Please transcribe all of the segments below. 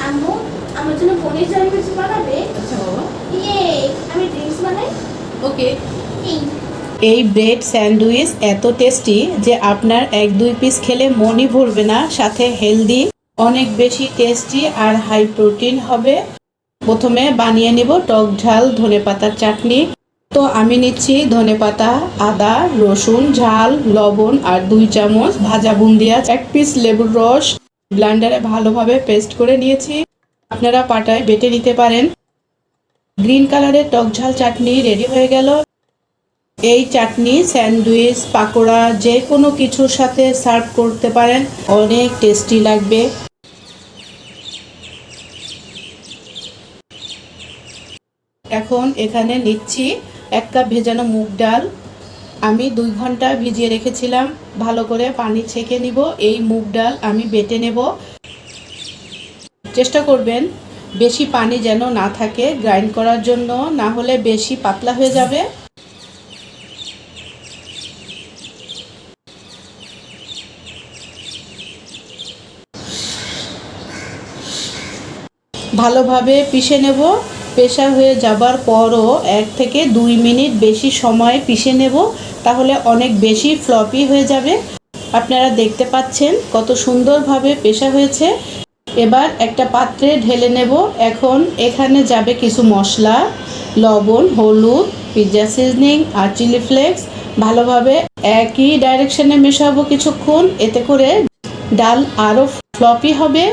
আম্মু আমার জন্য পনির স্যান্ডউইচ বানাবে। আচ্ছা বাবা, ইয়ে, আমি ড্রিঙ্কস বানাই। ওকে। এই এই ব্রেড স্যান্ডউইচ এত টেস্টি যে আপনার 1-2 পিস খেলে মনই ভরবে না, সাথে হেলদি, অনেক বেশি টেস্টি আর হাই প্রোটিন হবে। প্রথমে বানিয়ে নিব টক ঝাল ধনেপাতার চাটনি। তো আমি নিচ্ছি ধনেপাতা, আদা, রসুন, ঝাল, লবণ আর 2 চামচ ভাজা বুন্দিয়া, 1 পিস লেবুর রস ব্লেন্ডারে ভালোভাবে পেস্ট করে নিয়েছি। আপনারা পাটায় বেটে নিতে পারেন। গ্রিন কালারের টক ঝাল চাটনি রেডি হয়ে গেল। এই চাটনি স্যান্ডউইচ, পাকোড়া যে কোনো কিছুর সাথে সার্ভ করতে পারেন, অনেক টেস্টি লাগবে। এখন এখানে নিচ্ছি 1 কাপ ভেজানো মুগ ডাল। আমি 2 ঘন্টা ভিজিয়ে রেখেছিলাম, ভালো করে পানি ছেঁকে নিব। এই মুগ ডাল আমি বেটে নেব। চেষ্টা করবেন বেশি পানি যেন না থাকে গ্রাইন্ড করার জন্য, না হলে বেশি পাতলা হয়ে যাবে। ভালোভাবে পিষে নেব। পেশা হয়ে যাবার পরও 1 থেকে 2 মিনিট বেশি সময় পিষে নেব, তাহলে অনেক বেশি ফ্লপি হয়ে যাবে। আপনারা দেখতে পাচ্ছেন কত সুন্দরভাবে পেশা হয়েছে। এবার একটা পাত্রে ঢেলে নেব। এখন এখানে যাবে কিছু মশলা, লবণ, হলুদ, পিৎজা সিজনিং আর চিলি ফ্লেক্স। ভালোভাবে একই ডাইরেকশনে মেশাবো কিছুক্ষণ, এতে করে ডাল আরও ফ্লপি হবে,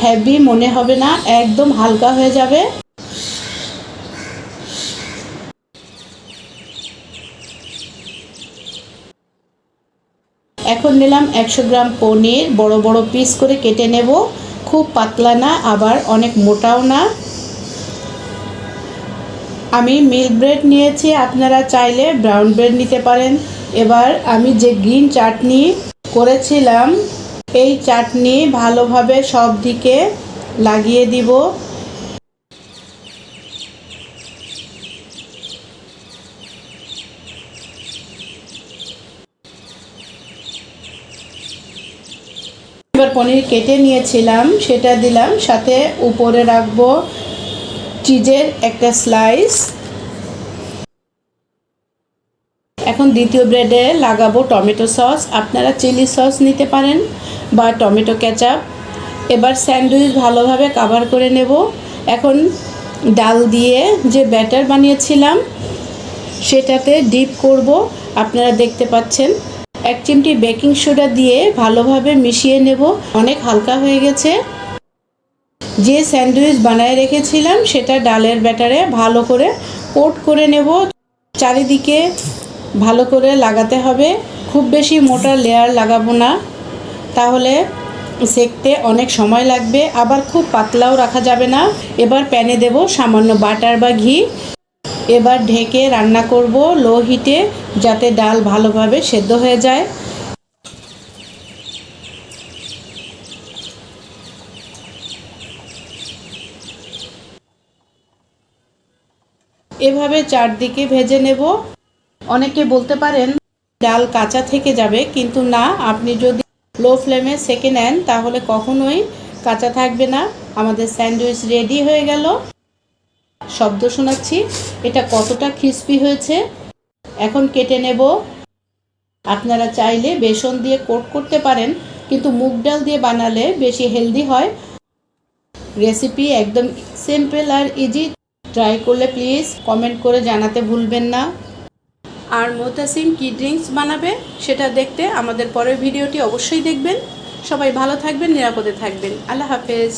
হেভি মনে হবে না, একদম হালকা হয়ে যাবে। এখন নিলাম 100 গ্রাম পনির, বড় বড় পিস করে কেটে নেব। খুব পাতলা না, আবার অনেক মোটাও না। আমি মিল্ক ব্রেড নিয়েছি, আপনারা চাইলে ব্রাউন ব্রেড নিতে পারেন। এবার আমি যে গ্রিন চাটনি করেছিলাম, এই চাটনি ভালোভাবে সব দিকে লাগিয়ে দিব। এবার পনির কেটে নিয়েছিলাম সেটা দিলাম, সাথে উপরে রাখবো চিজের একটা স্লাইস। এখন দ্বিতীয় ব্রেডে লাগাবো টমেটো সস। আপনারা চিলি সস নিতে পারেন বা টমেটো কেচাপ। এবার স্যান্ডউইচ ভালোভাবে কভার করে নেব। এখন ডাল দিয়ে যে ব্যাটার বানিয়েছিলাম সেটাতে ডিপ করব। আপনারা দেখতে পাচ্ছেন 1 চিমটি বেকিং সোডা দিয়ে ভালোভাবে মিশিয়ে নেব। অনেক হালকা হয়ে গেছে। যে স্যান্ডউইচ বানিয়ে রেখেছিলাম সেটা ডালের ব্যাটারে ভালো করে কোট করে নেব। চারিদিকে ভালো করে লাগাতে হবে, খুব বেশি মোটা লেয়ার লাগাবো না, তাহলে সেকতে অনেক সময় লাগবে। আবার খুব পাতলাও রাখা যাবে না। এবার প্যানে দেব সামান্য বাটার বা ঘি। এবার ঢেকে রান্না করব লো হিটে, যাতে ডাল ভালোভাবে সেদ্ধ হয়ে যায়। এভাবে চারদিকে ভেজে নেব। অনেকে বলতে পারেন ডাল কাঁচা থেকে যাবে, কিন্তু না, আপনি যদি লো ফ্লেমে সেকে নেন তাহলে কখনোই কাঁচা থাকবে না। আমাদের স্যান্ডউইচ রেডি হয়ে গেল। শব্দ শোনাচ্ছি, এটা কতটা ক্রিস্পি হয়েছে। এখন কেটে নেব। আপনারা চাইলে বেসন দিয়ে কোট করতে পারেন, কিন্তু মুগ ডাল দিয়ে বানালে বেশি হেলদি হয়। রেসিপি একদম সিম্পল আর ইজি। ট্রাই করলে প্লিজ কমেন্ট করে জানাতে ভুলবেন না। আর মোতাসিম কি ড্রিঙ্কস বানাবে সেটা দেখতে আমাদের পরের ভিডিওটি অবশ্যই দেখবেন। সবাই ভালো থাকবেন, নিরাপদে থাকবেন। আল্লাহ হাফেজ।